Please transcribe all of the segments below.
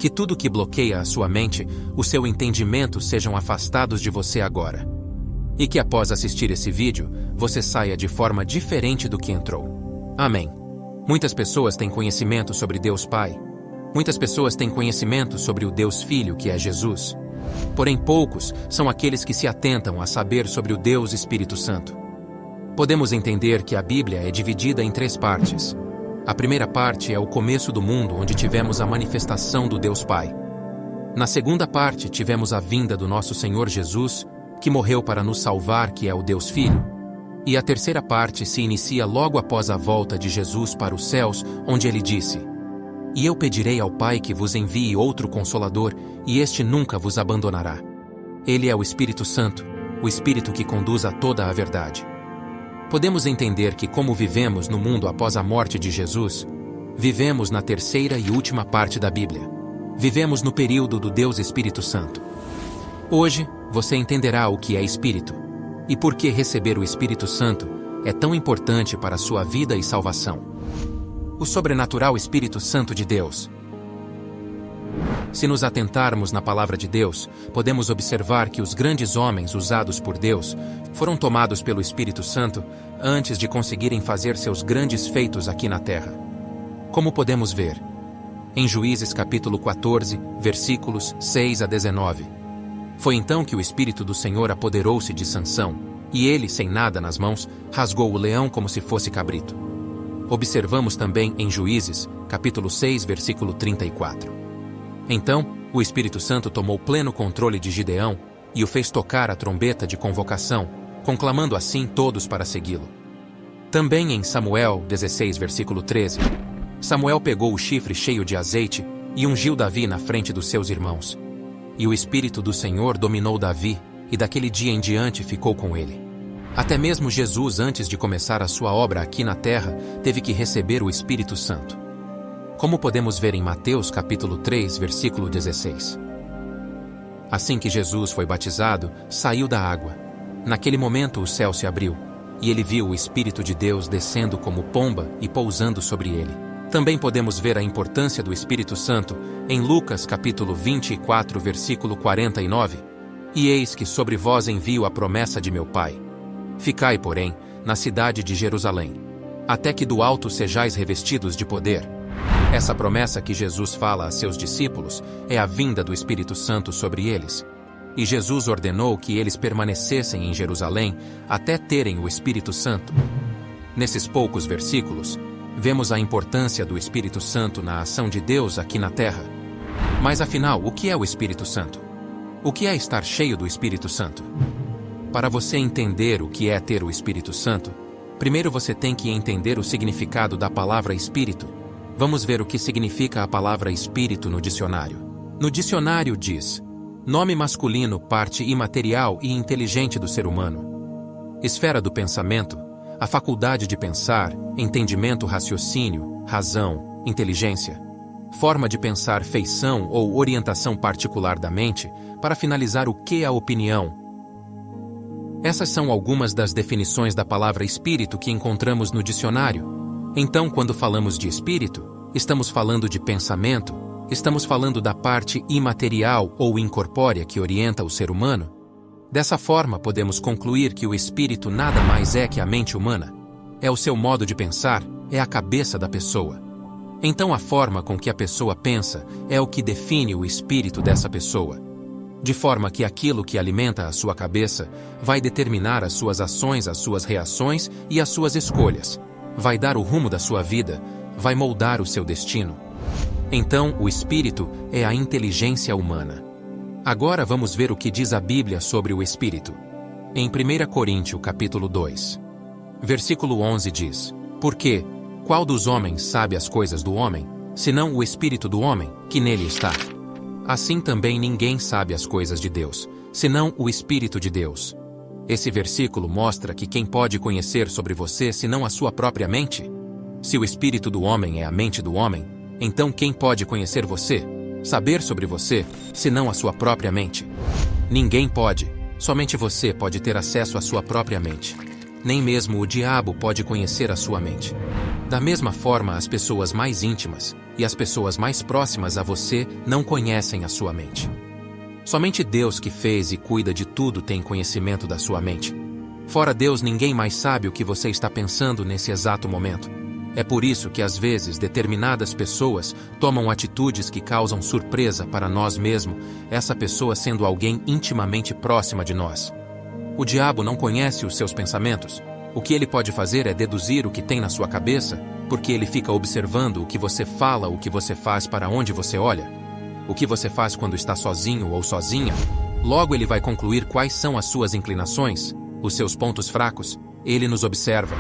Que tudo que bloqueia a sua mente, o seu entendimento sejam afastados de você agora. E que após assistir esse vídeo, você saia de forma diferente do que entrou. Amém. Muitas pessoas têm conhecimento sobre Deus Pai. Muitas pessoas têm conhecimento sobre o Deus Filho, que é Jesus. Porém, poucos são aqueles que se atentam a saber sobre o Deus Espírito Santo. Podemos entender que a Bíblia é dividida em 3 partes. A primeira parte é o começo do mundo, onde tivemos a manifestação do Deus Pai. Na segunda parte, tivemos a vinda do nosso Senhor Jesus, que morreu para nos salvar, que é o Deus Filho. E a terceira parte se inicia logo após a volta de Jesus para os céus, onde ele disse: "E eu pedirei ao Pai que vos envie outro Consolador, e este nunca vos abandonará. Ele é o Espírito Santo, o Espírito que conduz a toda a verdade." Podemos entender que, como vivemos no mundo após a morte de Jesus, vivemos na terceira e última parte da Bíblia. Vivemos no período do Deus Espírito Santo. Hoje, você entenderá o que é Espírito e por que receber o Espírito Santo é tão importante para a sua vida e salvação. O sobrenatural Espírito Santo de Deus. Se nos atentarmos na palavra de Deus, podemos observar que os grandes homens usados por Deus foram tomados pelo Espírito Santo antes de conseguirem fazer seus grandes feitos aqui na terra. Como podemos ver? Em Juízes capítulo 14, versículos 6 a 19. Foi então que o Espírito do Senhor apoderou-se de Sansão, e ele, sem nada nas mãos, rasgou o leão como se fosse cabrito. Observamos também em Juízes, capítulo 6, versículo 34. Então, o Espírito Santo tomou pleno controle de Gideão e o fez tocar a trombeta de convocação, conclamando assim todos para segui-lo. Também em Samuel 16, versículo 13, Samuel pegou o chifre cheio de azeite e ungiu Davi na frente dos seus irmãos. E o Espírito do Senhor dominou Davi, e daquele dia em diante ficou com ele. Até mesmo Jesus, antes de começar a sua obra aqui na terra, teve que receber o Espírito Santo. Como podemos ver em Mateus capítulo 3, versículo 16. Assim que Jesus foi batizado, saiu da água. Naquele momento o céu se abriu, e ele viu o Espírito de Deus descendo como pomba e pousando sobre ele. Também podemos ver a importância do Espírito Santo em Lucas capítulo 24, versículo 49. "E eis que sobre vós envio a promessa de meu Pai. Ficai, porém, na cidade de Jerusalém, até que do alto sejais revestidos de poder." Essa promessa que Jesus fala a seus discípulos é a vinda do Espírito Santo sobre eles. E Jesus ordenou que eles permanecessem em Jerusalém até terem o Espírito Santo. Nesses poucos versículos, vemos a importância do Espírito Santo na ação de Deus aqui na terra. Mas afinal, o que é o Espírito Santo? O que é estar cheio do Espírito Santo? Para você entender o que é ter o Espírito Santo, primeiro você tem que entender o significado da palavra Espírito. Vamos ver o que significa a palavra Espírito no dicionário. No dicionário diz: nome masculino, parte imaterial e inteligente do ser humano. Esfera do pensamento, a faculdade de pensar, entendimento, raciocínio, razão, inteligência. Forma de pensar, feição ou orientação particular da mente, para finalizar o que é a opinião. Essas são algumas das definições da palavra espírito que encontramos no dicionário. Então, quando falamos de espírito, estamos falando de pensamento, estamos falando da parte imaterial ou incorpórea que orienta o ser humano. Dessa forma, podemos concluir que o espírito nada mais é que a mente humana. É o seu modo de pensar, é a cabeça da pessoa. Então, a forma com que a pessoa pensa é o que define o espírito dessa pessoa. De forma que aquilo que alimenta a sua cabeça vai determinar as suas ações, as suas reações e as suas escolhas. Vai dar o rumo da sua vida, vai moldar o seu destino. Então, o espírito é a inteligência humana. Agora vamos ver o que diz a Bíblia sobre o espírito. Em 1 Coríntios capítulo 2, versículo 11 diz: "Porque qual dos homens sabe as coisas do homem, senão o espírito do homem, que nele está? Assim também ninguém sabe as coisas de Deus, senão o Espírito de Deus." Esse versículo mostra que quem pode conhecer sobre você senão a sua própria mente? Se o espírito do homem é a mente do homem, então quem pode conhecer você, saber sobre você, senão a sua própria mente? Ninguém pode, somente você pode ter acesso à sua própria mente. Nem mesmo o diabo pode conhecer a sua mente. Da mesma forma, as pessoas mais íntimas e as pessoas mais próximas a você não conhecem a sua mente. Somente Deus, que fez e cuida de tudo, tem conhecimento da sua mente. Fora Deus, ninguém mais sabe o que você está pensando nesse exato momento. É por isso que às vezes determinadas pessoas tomam atitudes que causam surpresa para nós mesmos, essa pessoa sendo alguém intimamente próxima de nós. O diabo não conhece os seus pensamentos. O que ele pode fazer é deduzir o que tem na sua cabeça, porque ele fica observando o que você fala, o que você faz, para onde você olha, o que você faz quando está sozinho ou sozinha. Logo ele vai concluir quais são as suas inclinações, os seus pontos fracos. Ele nos observa.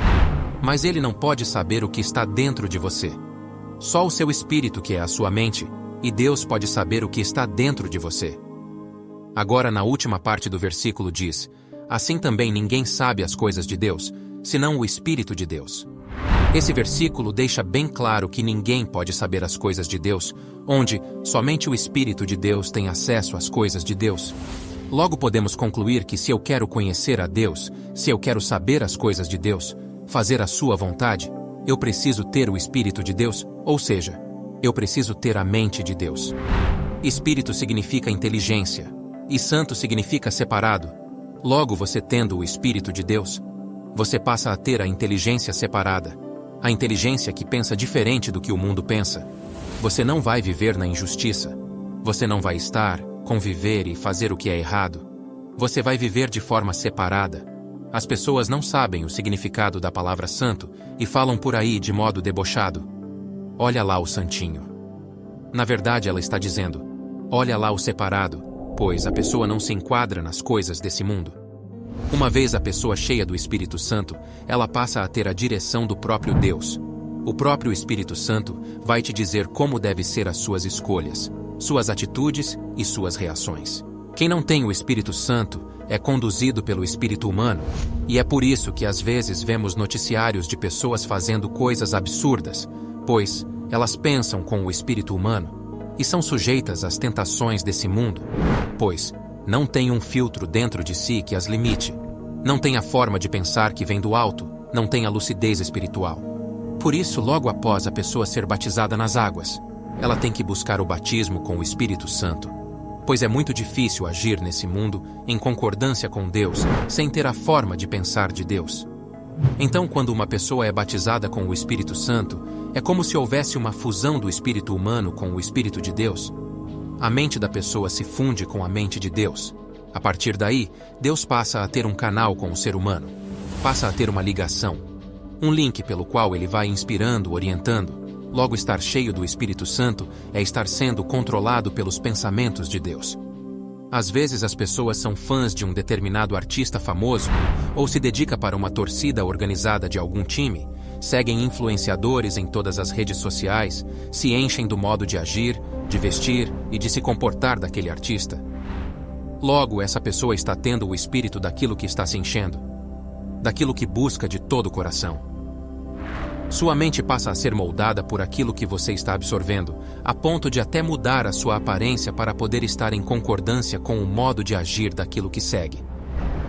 Mas ele não pode saber o que está dentro de você. Só o seu espírito, que é a sua mente, e Deus pode saber o que está dentro de você. Agora, na última parte do versículo diz: assim também ninguém sabe as coisas de Deus, senão o Espírito de Deus. Esse versículo deixa bem claro que ninguém pode saber as coisas de Deus, onde somente o Espírito de Deus tem acesso às coisas de Deus. Logo podemos concluir que se eu quero conhecer a Deus, se eu quero saber as coisas de Deus, fazer a sua vontade, eu preciso ter o Espírito de Deus, ou seja, eu preciso ter a mente de Deus. Espírito significa inteligência, e santo significa separado. Logo, você tendo o Espírito de Deus, você passa a ter a inteligência separada, a inteligência que pensa diferente do que o mundo pensa. Você não vai viver na injustiça. Você não vai estar, conviver e fazer o que é errado. Você vai viver de forma separada. As pessoas não sabem o significado da palavra santo e falam por aí de modo debochado: olha lá o santinho. Na verdade, ela está dizendo: olha lá o separado, pois a pessoa não se enquadra nas coisas desse mundo. Uma vez a pessoa cheia do Espírito Santo, ela passa a ter a direção do próprio Deus. O próprio Espírito Santo vai te dizer como deve ser as suas escolhas, suas atitudes e suas reações. Quem não tem o Espírito Santo é conduzido pelo espírito humano, e é por isso que às vezes vemos noticiários de pessoas fazendo coisas absurdas, pois elas pensam com o espírito humano e são sujeitas às tentações desse mundo, pois não tem um filtro dentro de si que as limite, não tem a forma de pensar que vem do alto, não tem a lucidez espiritual. Por isso, logo após a pessoa ser batizada nas águas, ela tem que buscar o batismo com o Espírito Santo, pois é muito difícil agir nesse mundo em concordância com Deus, sem ter a forma de pensar de Deus. Então, quando uma pessoa é batizada com o Espírito Santo, é como se houvesse uma fusão do espírito humano com o Espírito de Deus. A mente da pessoa se funde com a mente de Deus. A partir daí, Deus passa a ter um canal com o ser humano, passa a ter uma ligação, um link pelo qual ele vai inspirando, orientando. Logo, estar cheio do Espírito Santo é estar sendo controlado pelos pensamentos de Deus. Às vezes as pessoas são fãs de um determinado artista famoso ou se dedica para uma torcida organizada de algum time, seguem influenciadores em todas as redes sociais, se enchem do modo de agir, de vestir e de se comportar daquele artista. Logo, essa pessoa está tendo o espírito daquilo que está se enchendo, daquilo que busca de todo o coração. Sua mente passa a ser moldada por aquilo que você está absorvendo, a ponto de até mudar a sua aparência para poder estar em concordância com o modo de agir daquilo que segue.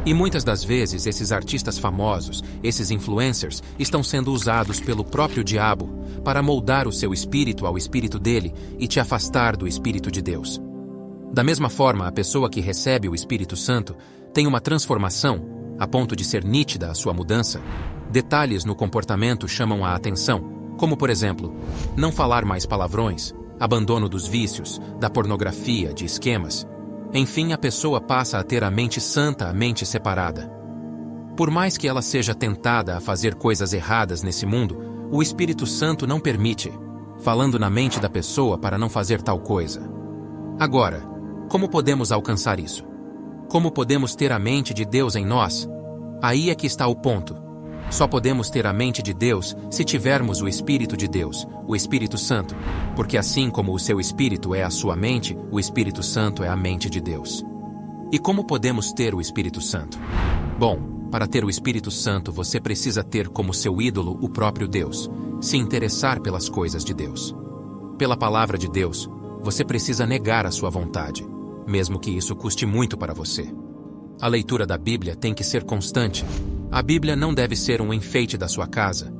E muitas das vezes esses artistas famosos, esses influencers, estão sendo usados pelo próprio diabo para moldar o seu espírito ao espírito dele e te afastar do Espírito de Deus. Da mesma forma, a pessoa que recebe o Espírito Santo tem uma transformação, a ponto de ser nítida a sua mudança. Detalhes no comportamento chamam a atenção, como por exemplo, não falar mais palavrões, abandono dos vícios, da pornografia, de esquemas. Enfim, a pessoa passa a ter a mente santa, a mente separada. Por mais que ela seja tentada a fazer coisas erradas nesse mundo, o Espírito Santo não permite, falando na mente da pessoa para não fazer tal coisa. Agora, como podemos alcançar isso? Como podemos ter a mente de Deus em nós? Aí é que está o ponto. Só podemos ter a mente de Deus se tivermos o Espírito de Deus, o Espírito Santo, porque assim como o seu Espírito é a sua mente, o Espírito Santo é a mente de Deus. E como podemos ter o Espírito Santo? Bom, para ter o Espírito Santo você precisa ter como seu ídolo o próprio Deus, se interessar pelas coisas de Deus. Pela palavra de Deus, você precisa negar a sua vontade, mesmo que isso custe muito para você. A leitura da Bíblia tem que ser constante. A Bíblia não deve ser um enfeite da sua casa.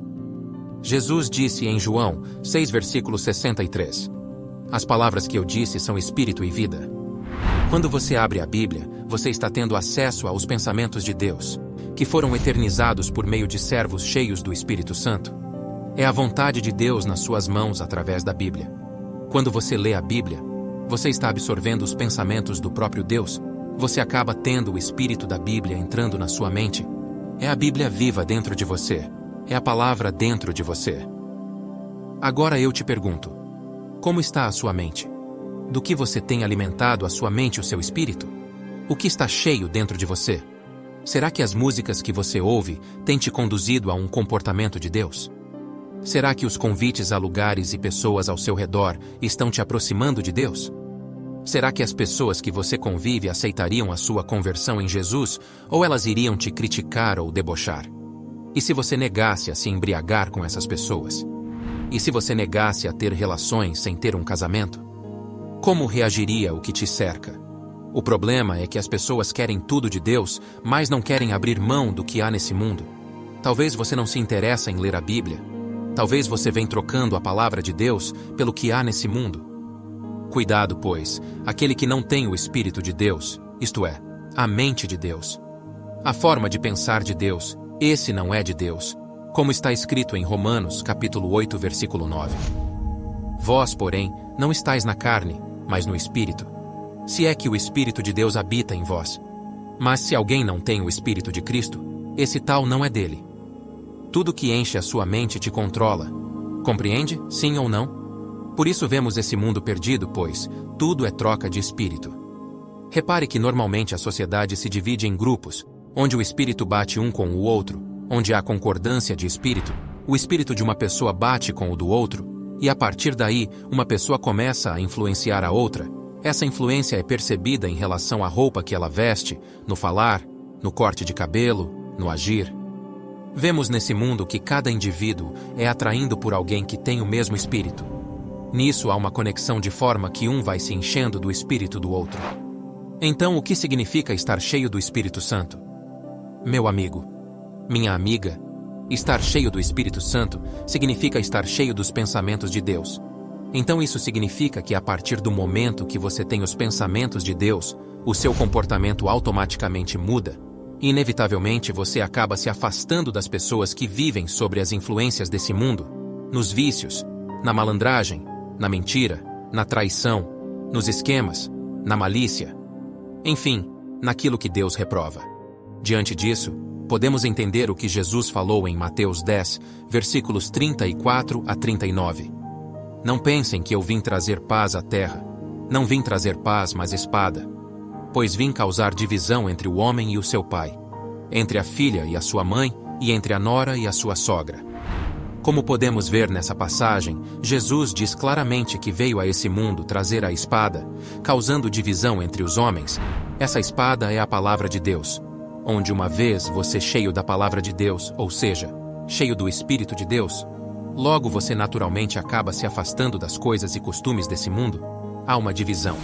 Jesus disse em João 6, versículo 63. As palavras que eu disse são espírito e vida. Quando você abre a Bíblia, você está tendo acesso aos pensamentos de Deus, que foram eternizados por meio de servos cheios do Espírito Santo. É a vontade de Deus nas suas mãos através da Bíblia. Quando você lê a Bíblia, você está absorvendo os pensamentos do próprio Deus. Você acaba tendo o Espírito da Bíblia entrando na sua mente. É a Bíblia viva dentro de você. É a palavra dentro de você. Agora eu te pergunto: como está a sua mente? Do que você tem alimentado a sua mente e o seu espírito? O que está cheio dentro de você? Será que as músicas que você ouve têm te conduzido a um comportamento de Deus? Será que os convites a lugares e pessoas ao seu redor estão te aproximando de Deus? Será que as pessoas que você convive aceitariam a sua conversão em Jesus, ou elas iriam te criticar ou debochar? E se você negasse a se embriagar com essas pessoas? E se você negasse a ter relações sem ter um casamento? Como reagiria o que te cerca? O problema é que as pessoas querem tudo de Deus, mas não querem abrir mão do que há nesse mundo. Talvez você não se interessa em ler a Bíblia. Talvez você venha trocando a palavra de Deus pelo que há nesse mundo. Cuidado, pois, aquele que não tem o Espírito de Deus, isto é, a mente de Deus. A forma de pensar de Deus, esse não é de Deus, como está escrito em Romanos, capítulo 8, versículo 9. Vós, porém, não estáis na carne, mas no Espírito, se é que o Espírito de Deus habita em vós. Mas se alguém não tem o Espírito de Cristo, esse tal não é dele. Tudo que enche a sua mente te controla. Compreende? Sim ou não? Por isso vemos esse mundo perdido, pois tudo é troca de espírito. Repare que normalmente a sociedade se divide em grupos, onde o espírito bate um com o outro, onde há concordância de espírito, o espírito de uma pessoa bate com o do outro, e a partir daí, uma pessoa começa a influenciar a outra. Essa influência é percebida em relação à roupa que ela veste, no falar, no corte de cabelo, no agir. Vemos nesse mundo que cada indivíduo é atraído por alguém que tem o mesmo espírito. Nisso há uma conexão de forma que um vai se enchendo do espírito do outro. Então, o que significa estar cheio do Espírito Santo? Meu amigo, minha amiga, estar cheio do Espírito Santo significa estar cheio dos pensamentos de Deus. Então isso significa que a partir do momento que você tem os pensamentos de Deus, o seu comportamento automaticamente muda. Inevitavelmente você acaba se afastando das pessoas que vivem sobre as influências desse mundo, nos vícios, na malandragem, na mentira, na traição, nos esquemas, na malícia. Enfim, naquilo que Deus reprova. Diante disso, podemos entender o que Jesus falou em Mateus 10, versículos 34 a 39. Não pensem que eu vim trazer paz à terra. Não vim trazer paz, mas espada. Pois vim causar divisão entre o homem e o seu pai, entre a filha e a sua mãe, e entre a nora e a sua sogra. Como podemos ver nessa passagem, Jesus diz claramente que veio a esse mundo trazer a espada, causando divisão entre os homens. Essa espada é a palavra de Deus. Onde uma vez você cheio da palavra de Deus, ou seja, cheio do Espírito de Deus, logo você naturalmente acaba se afastando das coisas e costumes desse mundo, há uma divisão.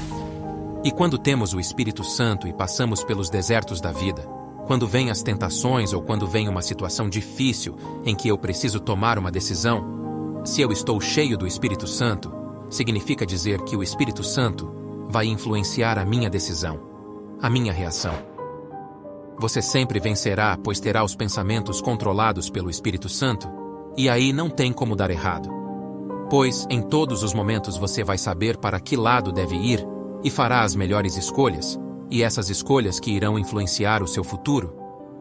E quando temos o Espírito Santo e passamos pelos desertos da vida, quando vêm as tentações ou quando vem uma situação difícil em que eu preciso tomar uma decisão, se eu estou cheio do Espírito Santo, significa dizer que o Espírito Santo vai influenciar a minha decisão, a minha reação. Você sempre vencerá, pois terá os pensamentos controlados pelo Espírito Santo, e aí não tem como dar errado. Pois, em todos os momentos você vai saber para que lado deve ir, e fará as melhores escolhas, e essas escolhas que irão influenciar o seu futuro.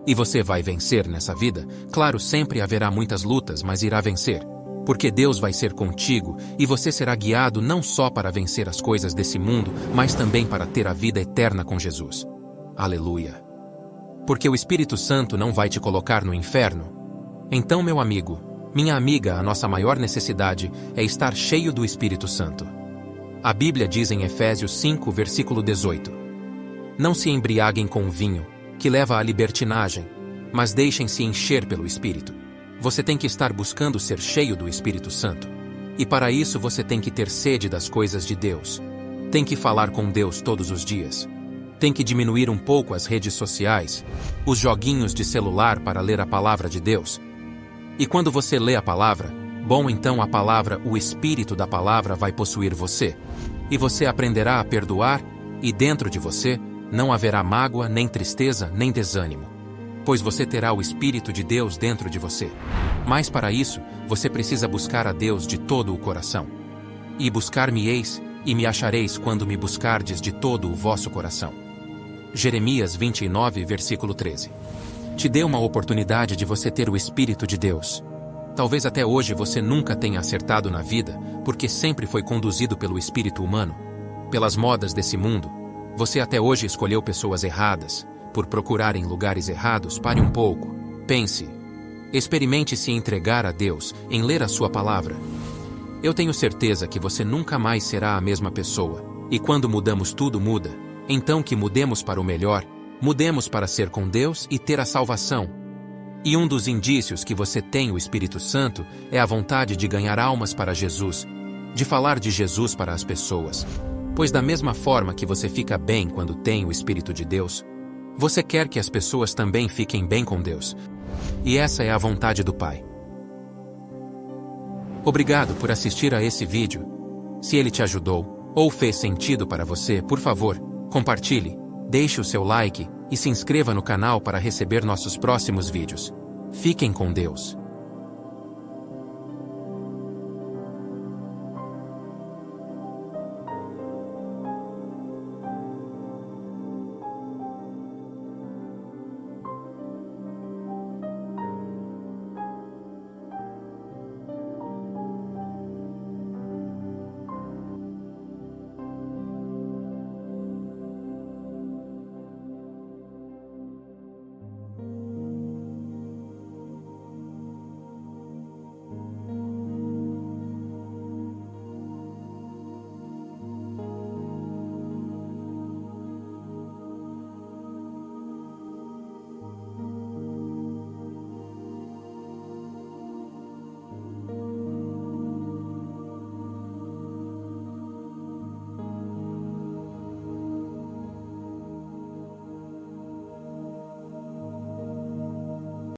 E você vai vencer nessa vida. Claro, sempre haverá muitas lutas, mas irá vencer. Porque Deus vai ser contigo, e você será guiado não só para vencer as coisas desse mundo, mas também para ter a vida eterna com Jesus. Aleluia! Porque o Espírito Santo não vai te colocar no inferno. Então, meu amigo, minha amiga, a nossa maior necessidade é estar cheio do Espírito Santo. A Bíblia diz em Efésios 5, versículo 18: Não se embriaguem com vinho, que leva à libertinagem, mas deixem-se encher pelo Espírito. Você tem que estar buscando ser cheio do Espírito Santo. E para isso você tem que ter sede das coisas de Deus. Tem que falar com Deus todos os dias. Tem que diminuir um pouco as redes sociais, os joguinhos de celular para ler a palavra de Deus. E quando você lê a palavra, bom, então a palavra, o espírito da palavra vai possuir você. E você aprenderá a perdoar, e dentro de você não haverá mágoa, nem tristeza, nem desânimo. Pois você terá o Espírito de Deus dentro de você. Mas para isso, você precisa buscar a Deus de todo o coração. E buscar-me-eis, e me achareis quando me buscardes de todo o vosso coração. Jeremias 29, versículo 13. Te dê uma oportunidade de você ter o Espírito de Deus. Talvez até hoje você nunca tenha acertado na vida, porque sempre foi conduzido pelo espírito humano, pelas modas desse mundo. Você até hoje escolheu pessoas erradas, por procurar em lugares errados. Pare um pouco, pense. Experimente se entregar a Deus, em ler a sua palavra. Eu tenho certeza que você nunca mais será a mesma pessoa, e quando mudamos tudo muda, então que mudemos para o melhor, mudemos para ser com Deus e ter a salvação. E um dos indícios que você tem o Espírito Santo é a vontade de ganhar almas para Jesus, de falar de Jesus para as pessoas. Pois da mesma forma que você fica bem quando tem o Espírito de Deus, você quer que as pessoas também fiquem bem com Deus. E essa é a vontade do Pai. Obrigado por assistir a esse vídeo. Se ele te ajudou, ou fez sentido para você, por favor, compartilhe, deixe o seu like e se inscreva no canal para receber nossos próximos vídeos. Fiquem com Deus.